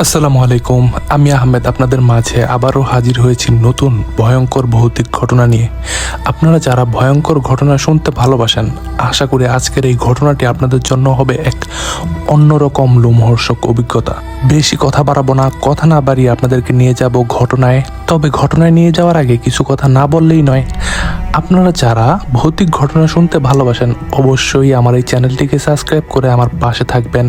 আসসালামু আলাইকুম। আমি আহমেদ আপনাদের মাঝে আবারও হাজির হয়েছি নতুন ভয়ঙ্কর ভৌতিক ঘটনা নিয়ে। আপনারা যারা ভয়ঙ্কর ঘটনা শুনতে ভালোবাসেন, আশা করি আজকের এই ঘটনাটি আপনাদের জন্য হবে এক অন্যরকম লোমহর্ষক অভিজ্ঞতা। বেশি কথা বাড়াবো না, কথা না বাড়িয়ে আপনাদেরকে নিয়ে যাব ঘটনায়। তবে ঘটনায় নিয়ে যাওয়ার আগে কিছু কথা না বললেই নয়। আপনারা যারা ভৌতিক ঘটনা শুনতে ভালোবাসেন, অবশ্যই আমার এই চ্যানেলটিকে সাবস্ক্রাইব করে আমার পাশে থাকবেন,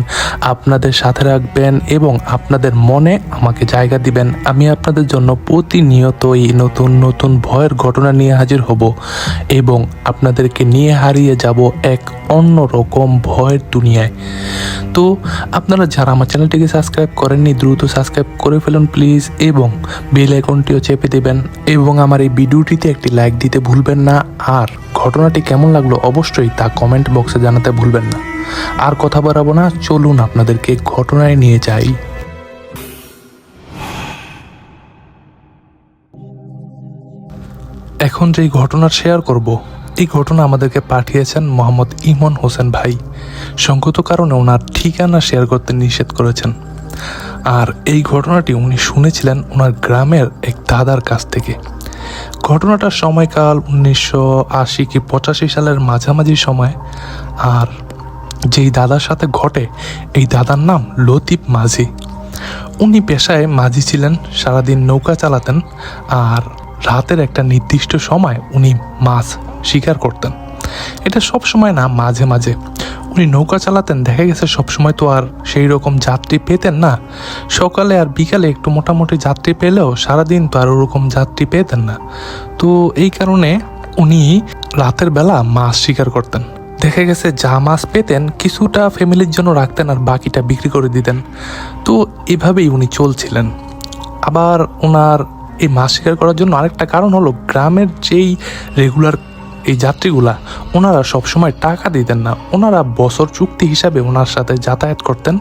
আপনাদের সাথে রাখবেন এবং আপনাদের মনে আমাকে জায়গা দিবেন। আমি আপনাদের জন্য প্রতিনিয়তই নতুন নতুন ভয়ের ঘটনা নিয়ে হাজির হব এবং আপনাদেরকে নিয়ে হারিয়ে যাব এক অন্যরকম ভয়ের দুনিয়ায়। তো আপনারা যারা আমার চ্যানেলটিকে সাবস্ক্রাইব করেননি, দ্রুত সাবস্ক্রাইব করে ফেলুন প্লিজ, এবং বেল আইকনটিও চেপে দেবেন এবং আমার এই ভিডিওটিতে একটি লাইক দিতে ভুলবেন না। আর ঘটনাটি কেমন লাগলো অবশ্যই তা কমেন্ট বক্সে জানাতে ভুলবেন না। আর কথা বাড়াবো না, চলুন আপনাদেরকে ঘটনায় নিয়ে যাই। এখন যেই ঘটনা শেয়ার করব, এই ঘটনা আমাদেরকে পাঠিয়েছেন মোহাম্মদ ইমন হোসেন ভাই। সঙ্গত কারণে ওনার ঠিকানা শেয়ার করতে নিষেধ করেছেন। আর এই ঘটনাটি উনি শুনেছিলেন ওনার গ্রামের এক দাদার কাছ থেকে। ঘটনাটার সময়কাল 1980 কি 85 সালের মাঝামাঝি সময়। আর যেই দাদার সাথে ঘটে, এই দাদার নাম লতিফ মাঝি। উনি পেশায় মাঝি ছিলেন, সারাদিন নৌকা চালাতেন আর রাতের একটা নির্দিষ্ট সময় উনি মাছ শিকার করতেন। এটা সব সময় না, মাঝে মাঝে উনি নৌকা চালাতেন। দেখা গেছে সবসময় তো আর সেই রকম যাত্রী পেতেন না। সকালে আর বিকালে একটু মোটামুটি যাত্রী পেলেও সারাদিন তো আর ওরকম যাত্রী পেতেন না। তো এই কারণে উনি রাতের বেলা মাছ শিকার করতেন। দেখা গেছে যা মাছ পেতেন কিছুটা ফ্যামিলির জন্য রাখতেন আর বাকিটা বিক্রি করে দিতেন। তো এভাবেই উনি চলছিলেন। আবার ওনার এই মাছ শিকার করার জন্য আরেকটা কারণ হলো, গ্রামের যেই রেগুলার এই যাত্রীগুলা, ওনারা সবসময় টাকা দিতেন না। ওনারা বছর চুক্তি হিসাবে ওনার সাথে যাতায়াত করতেন।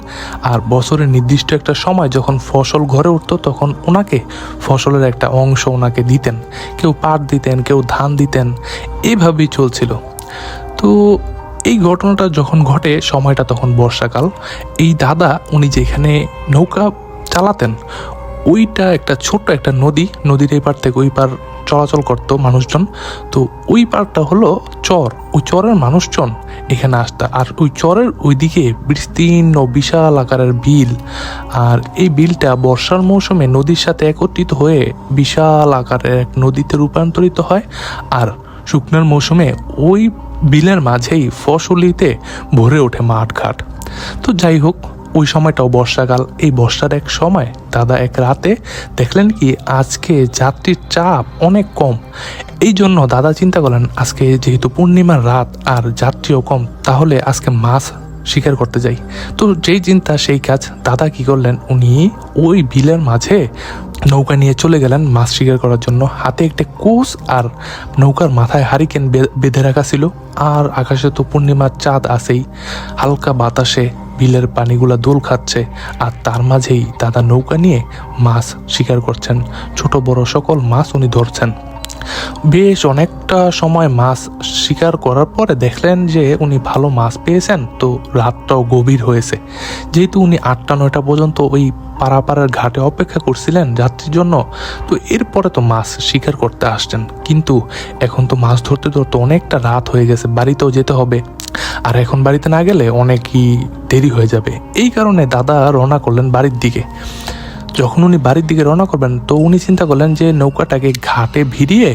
আর বছরের নির্দিষ্ট একটা সময় যখন ফসল ঘরে উঠতো, তখন ওনাকে ফসলের একটা অংশ ওনাকে দিতেন। কেউ পাট দিতেন, কেউ ধান দিতেন, এইভাবেই চলছিল। তো এই ঘটনাটা যখন ঘটে, সময়টা তখন বর্ষাকাল। এই দাদা উনি যেখানে নৌকা চালাতেন, ওইটা একটা ছোট্ট একটা নদী। নদীর এই পার থেকে ওই পার চলাচল করতো মানুষজন। তো ওই পারটা হলো চর। ওই চরের মানুষজন এখানে আসতো। আর ওই চরের ওইদিকে বিস্তীর্ণ বিশাল আকারের বিল। আর এই বিলটা বর্ষার মৌসুমে নদীর সাথে একত্রিত হয়ে বিশাল আকারের এক নদীতে রূপান্তরিত হয়। আর শুকনোর মৌসুমে ওই বিলের মাঝেই ফসলিতে ভরে ওঠে মাঠঘাট। তো যাই হোক, ওই সময়টাও বর্ষাকাল। এই বর্ষার এক সময় দাদা এক রাতে দেখলেন কি আজকে যাত্রীর চাপ অনেক কম। এই জন্য দাদা চিন্তা করলেন, আজকে যেহেতু পূর্ণিমার রাত আর যাত্রীও কম, তাহলে আজকে মাছ শিকার করতে যাই। তো যেই চিন্তা সেই কাজ। দাদা কি করলেন, উনি ওই বিলের মাঝে নৌকা নিয়ে চলে গেলেন মাছ শিকার করার জন্য। হাতে একটা কোষ আর নৌকার মাথায় হারিকেন বেঁধে রাখা ছিল। আর আকাশে তো পূর্ণিমার চাঁদ আছেই, হালকা বাতাসে বিলের পানিগুলা দোল খাচ্ছে। আর তার মাঝেই দাদা নৌকা নিয়ে মাছ শিকার করছেন। ছোট বড় সকল মাছ উনি ধরছেন। বেশ অনেকটা সময় মাছ শিকার করার পরে দেখলেন যে উনি ভালো মাছ পেয়েছেন। তো রাতটাও গভীর হয়েছে। যেহেতু উনি 8টা-9টা পর্যন্ত ওই পাড়াপাড়ার ঘাটে অপেক্ষা করছিলেন যাত্রীর জন্য, তো এরপরে তো মাছ শিকার করতে আসছেন। কিন্তু এখন তো মাছ ধরতে ধরতে অনেকটা রাত হয়ে গেছে, বাড়িতেও যেতে হবে। আর এখন বাড়িতে না গেলে অনেকই দেরি হয়ে যাবে। এই কারণে দাদা রওনা করলেন বাড়ির দিকে। যখন উনি বাড়ির দিকে রওনা করবেন, তো উনি চিন্তা করলেন যে নৌকাটাকে ঘাটে ভিড়িয়ে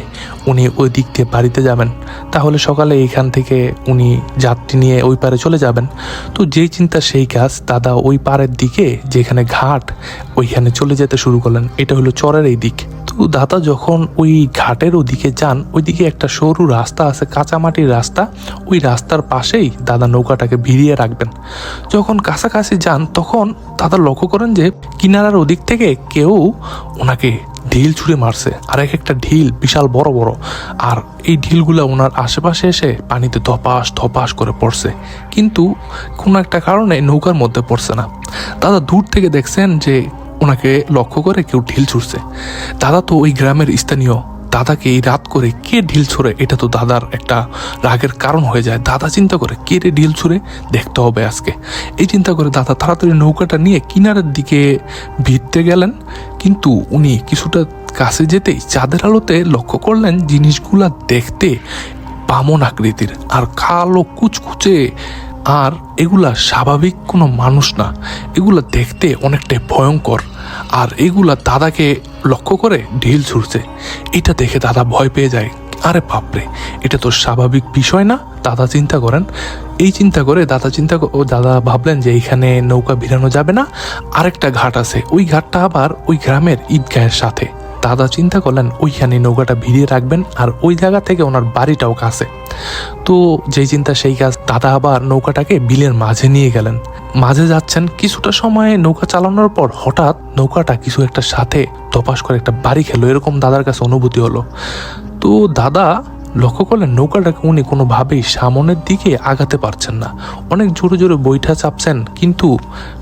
উনি ওই দিক দিয়ে বাড়িতে যাবেন। তাহলে সকালে এইখান থেকে উনি যাত্রী নিয়ে ওই পারে চলে যাবেন। তো যেই চিন্তা সেই কাজ। দাদা ওই পাড়ের দিকে যেখানে ঘাট, ওইখানে চলে যেতে শুরু করলেন। এটা হলো চরের এই দিক। তো দাদা যখন ওই ঘাটের ওদিকে যান, ওইদিকে একটা সরু রাস্তা আছে, কাঁচামাটির রাস্তা। ওই রাস্তার পাশেই দাদা নৌকাটাকে ভিড়িয়ে রাখবেন। যখন কাছাকাছি যান, তখন দাদা লক্ষ্য করেন যে কিনারার ওদিক থেকে কেউ ওনাকে ঢিল ছুঁড়ে মারছে। আর একটা ঢিল বিশাল বড় বড়। আর এই ঢিলগুলা ওনার আশেপাশে এসে পানিতে ধপাস ধপাস করে পড়ছে, কিন্তু কোনো একটা কারণে নৌকার মধ্যে পড়ছে না। দাদা দূর থেকে দেখছেন যে ওনাকে লক্ষ্য করে কেউ ঢিল ছুঁড়ছে। দাদা তো ওই গ্রামের স্থানীয়, দাদাকে এই রাত করে কে ঢিল ছুঁড়ে, এটা তো দাদার একটা রাগের কারণ হয়ে যায়। দাদা চিন্তা করে কে রে ঢিল ছুঁড়ে, দেখতে হবে আজকে। এই চিন্তা করে দাদা তাড়াতাড়ি নৌকাটা নিয়ে কিনারের দিকে ভিড়তে গেলেন। কিন্তু উনি কিছুটা কাছে যেতেই চাঁদের আলোতে লক্ষ্য করলেন জিনিসগুলা দেখতে বামন আকৃতির আর কালো কুচকুচে, আর এগুলা স্বাভাবিক কোনো মানুষ না, এগুলা দেখতে অনেকটাই ভয়ঙ্কর। আর এগুলা দাদাকে লক্ষ্য করে ঢিল ছুড়ছে। এটা দেখে দাদা ভয় পেয়ে যায়, আরে বাপরে, এটা তো স্বাভাবিক বিষয় না। দাদা চিন্তা করেন, এই চিন্তা করে দাদা ভাবলেন যে এইখানে নৌকা ভিড়ানো যাবে না, আরেকটা ঘাট আছে, ওই ঘাটটা আবার ওই গ্রামের ঈদগাহের সাথে। দাদা চিন্তা করলেন ওইখানে নৌকাটা ভিড়িয়ে রাখবেন, আর ওই জায়গা থেকে ওনার বাড়িটাও কাছে। তো যেই চিন্তা সেই কাজ, দাদা আবার নৌকাটাকে বিলের মাঝে নিয়ে গেলেন। মাঝে যাচ্ছেন, কিছুটা সময় নৌকা চালানোর পর হঠাৎ নৌকাটা কিছু একটা সাথে তপাস করে একটা বাড়ি খেলো, এরকম দাদার কাছে অনুভূতি হলো। তো দাদা লক্ষ্য করলেন নৌকাটাকে উনি কোনোভাবেই সামনের দিকে আগাতে পারছেন না। অনেক জোরে জোরে বৈঠা চাপছেন, কিন্তু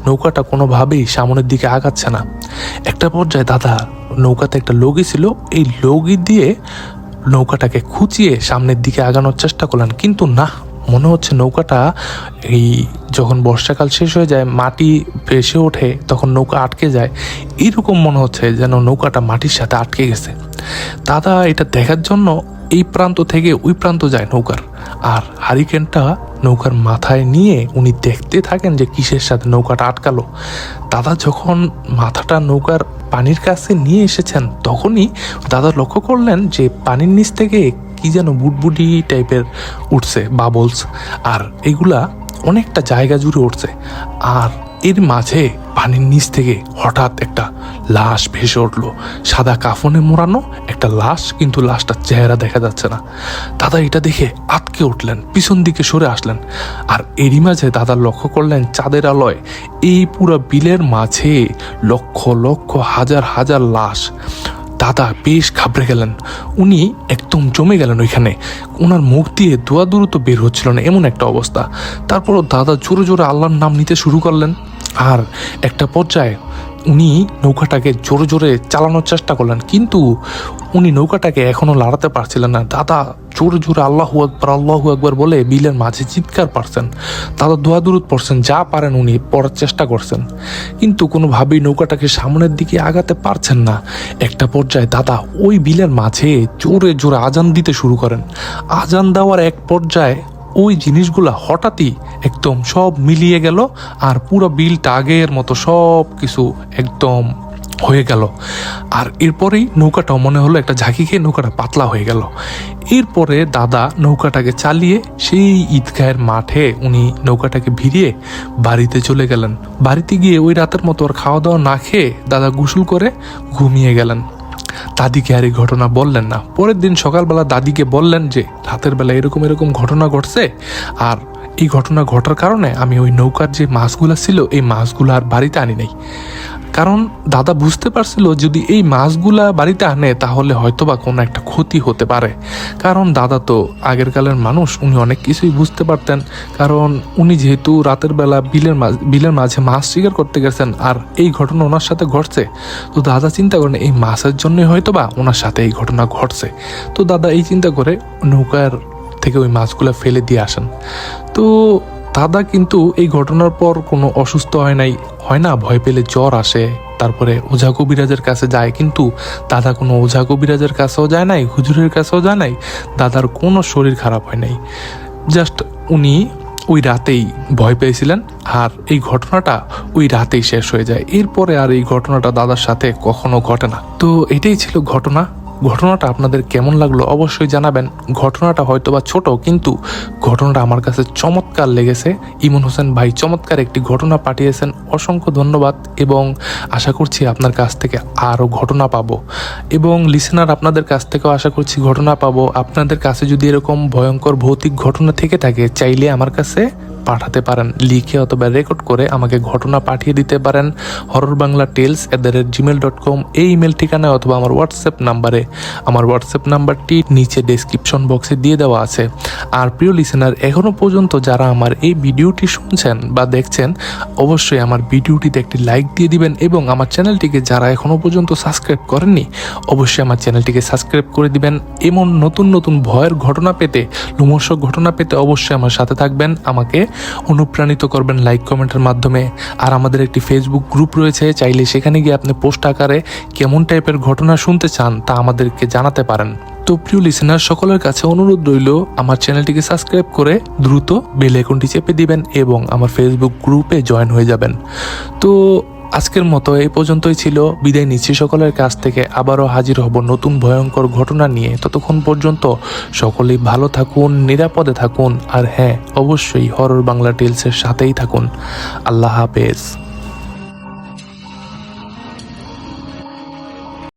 নৌকাটা কোনোভাবেই সামনের দিকে আগাচ্ছে না। একটা পর্যায়ে দাদা নৌকাতে একটা লগি ছিল, এই লগি দিয়ে নৌকাটাকে খুঁচিয়ে সামনের দিকে আগানোর চেষ্টা করলেন, কিন্তু না, মনে হচ্ছে নৌকাটা এই যখন বর্ষাকাল শেষ হয়ে যায়, মাটি ভেসে ওঠে, তখন নৌকা আটকে যায়, এরকম মনে হচ্ছে যেন নৌকাটা মাটির সাথে আটকে গেছে। দাদা এটা দেখার জন্য এই প্রান্ত থেকে ওই প্রান্ত যায় নৌকার, আর হারিকেনটা নৌকার মাথায় নিয়ে উনি দেখতে থাকেন যে কিসের সাথে নৌকাটা আটকালো। দাদা যখন মাথাটা নৌকার পানির কাছে নিয়ে এসেছেন, তখনই দাদা লক্ষ্য করলেন যে পানির নিচ থেকে কি যেন বুটবুটি টাইপের উঠছে, বাবলস, আর এগুলা অনেকটা জায়গা জুড়ে উঠছে। আর এর মাঝে পানির নিচ থেকে হঠাৎ একটা লাশ ভেসে উঠলো, সাদা কাফনে মোড়ানো একটা লাশ, কিন্তু লাশটার চেহারা দেখা যাচ্ছে না। দাদা এটা দেখে আটকে উঠলেন, পিছন দিকে সরে আসলেন, আর এরই মাঝে দাদা লক্ষ্য করলেন চাঁদের আলোয় এই পুরো বিলের মাঝে লক্ষ লক্ষ হাজার হাজার লাশ। দাদা বেশ ঘাবড়ে গেলেন, উনি একদম জমে গেলেন ওইখানে, ওনার মুখ দিয়ে দোয়া দ্রুত বের হচ্ছিল না, এমন একটা অবস্থা। তারপরও দাদা জোরে জোরে আল্লাহর নাম নিতে শুরু করলেন, আর একটা পর্যায়ে উনি নৌকাটাকে জোরে জোরে চালানোর চেষ্টা করলেন, কিন্তু উনি নৌকাটাকে এখনো লাড়াতে পারছিলেন না। দাদা জোরে জোরে আল্লাহু আকবার বলে বিলের মাঝে চিৎকার পারছেন, দাদা দোয়া দুরুদ পড়ছেন, যা পারেন উনি পড়ার চেষ্টা করছেন, কিন্তু কোনোভাবেই নৌকাটাকে সামনের দিকে আগাতে পারছেন না। একটা পর্যায়ে দাদা ওই বিলের মাঝে জোরে জোরে আজান দিতে শুরু করেন। আজান দেওয়ার এক পর্যায়ে ওই জিনিসগুলা হঠাৎই একদম সব মিলিয়ে গেল, আর পুরো বিলটা আগের মতো সব কিছু একদম হয়ে গেল। আর এরপরেই নৌকাটাও মনে হলো একটা ঝাঁকি খেয়ে নৌকাটা পাতলা হয়ে গেল। এরপরে দাদা নৌকাটাকে চালিয়ে সেই ঈদগাহের মাঠে উনি নৌকাটাকে ভিড়িয়ে বাড়িতে চলে গেলেন। বাড়িতে গিয়ে ওই রাতের মতো আর খাওয়া দাওয়া না খেয়ে দাদা গোসল করে ঘুমিয়ে গেলেন। দাদিকে আর এই ঘটনা বললেন না। পরের দিন সকালবেলা দাদিকে বললেন যে রাতের বেলা এরকম এরকম ঘটনা ঘটছে, আর এই ঘটনা ঘটার কারণে আমি ওই নৌকার যে মাছগুলা ছিল এই মাছগুলা আর বাড়িতে আনি নাই। কারণ দাদা বুঝতে পারছিল যদি এই মাছগুলা বাড়িতে আনে তাহলে হয়তোবা কোনো একটা ক্ষতি হতে পারে। কারণ দাদা তো আগের কালের মানুষ, উনি অনেক কিছুই বুঝতে পারতেন। কারণ উনি যেহেতু রাতের বেলা বিলের মাঝে মাছ শিকার করতে গেছেন, আর এই ঘটনা ওনার সাথে ঘটছে, তো দাদা চিন্তা করেন এই মাছের জন্যই হয়তোবা ওনার সাথে এই ঘটনা ঘটছে। তো দাদা এই চিন্তা করে নৌকার থেকে ওই মাছগুলো ফেলে দিয়ে আসেন। তো দাদা কিন্তু এই ঘটনার পর কোনো অসুস্থ হয় না, ভয় পেলে জ্বর আসে, তারপরে ওঝা কবিরাজের কাছে যায়, কিন্তু দাদা কোনো ওঝা কবিরাজের কাছেও যায় নাই, হুজুরের কাছেও যায় নাই, দাদার কোনো শরীর খারাপ হয় নাই। জাস্ট উনি ওই রাতেই ভয় পেয়েছিলেন, আর এই ঘটনাটা ওই রাতেই শেষ হয়ে যায়। এরপরে আর এই ঘটনাটা দাদার সাথে কখনো ঘটে না। তো এটাই ছিল ঘটনাটা আপনাদের কেমন লাগলো অবশ্যই জানাবেন। ঘটনাটা হয়তোবা ছোট, কিন্তু ঘটনাটা আমার কাছে চমৎকার লেগেছে। ইমন হোসেন ভাই চমৎকার একটি ঘটনা পাঠিয়েছেন, অসংখ্য ধন্যবাদ। এবং আশা করছি আপনার কাছ থেকে আরও ঘটনা পাবো, এবং লিসেনার আপনাদের কাছ থেকেও আশা করছি ঘটনা পাবো। আপনাদের কাছে যদি এরকম ভয়ঙ্কর ভৌতিক ঘটনা থেকে থাকে, চাইলে আমার কাছে পাঠাতে পারেন, লিখে অথবা রেকর্ড করে আমাকে ঘটনা পাঠিয়ে দিতে পারেন horrorbanglatales@gmail.com এই ইমেল ঠিকানায় অথবা আমার হোয়াটসঅ্যাপ নাম্বারে। আমার হোয়াটসঅ্যাপ নাম্বারটি নিচে ডেসক্রিপশন বক্সে দিয়ে দেওয়া আছে। আর প্রিয় লিসেনার, এখনও পর্যন্ত যারা আমার এই ভিডিওটি শুনছেন বা দেখছেন, অবশ্যই আমার ভিডিওটিতে একটি লাইক দিয়ে দিবেন এবং আমার চ্যানেলটিকে যারা এখনও পর্যন্ত সাবস্ক্রাইব করেননি, অবশ্যই আমার চ্যানেলটিকে সাবস্ক্রাইব করে দিবেন। এমন নতুন নতুন ভয়ের ঘটনা পেতে, লোমহর্ষক ঘটনা পেতে অবশ্যই আমার সাথে থাকবেন, আমাকে অনুপ্রাণিত করবেন লাইক কমেন্টের মাধ্যমে। আর আমাদের একটি ফেসবুক গ্রুপ রয়েছে, চাইলে সেখানে গিয়ে আপনি পোস্ট আকারে কেমন টাইপের ঘটনা শুনতে চান তা আমাদেরকে জানাতে পারেন। তো প্রিয় লিসেনার, সকলের কাছে অনুরোধ রইল আমার চ্যানেলটিকে সাবস্ক্রাইব করে দ্রুত বেল আইকনটি চেপে দিবেন এবং আমার ফেসবুক গ্রুপে জয়েন হয়ে যাবেন। তো আজকের মতো এই পর্যন্তই ছিল, বিদায় নিচ্ছি সকলের কাছ থেকে। আবারও হাজির হব নতুন ভয়ঙ্কর ঘটনা নিয়ে। ততক্ষণ পর্যন্ত সকলেই ভালো থাকুন, নিরাপদে থাকুন, আর হ্যাঁ, অবশ্যই হরর বাংলা টেলসের সাথেই থাকুন। আল্লাহ হাফেজ।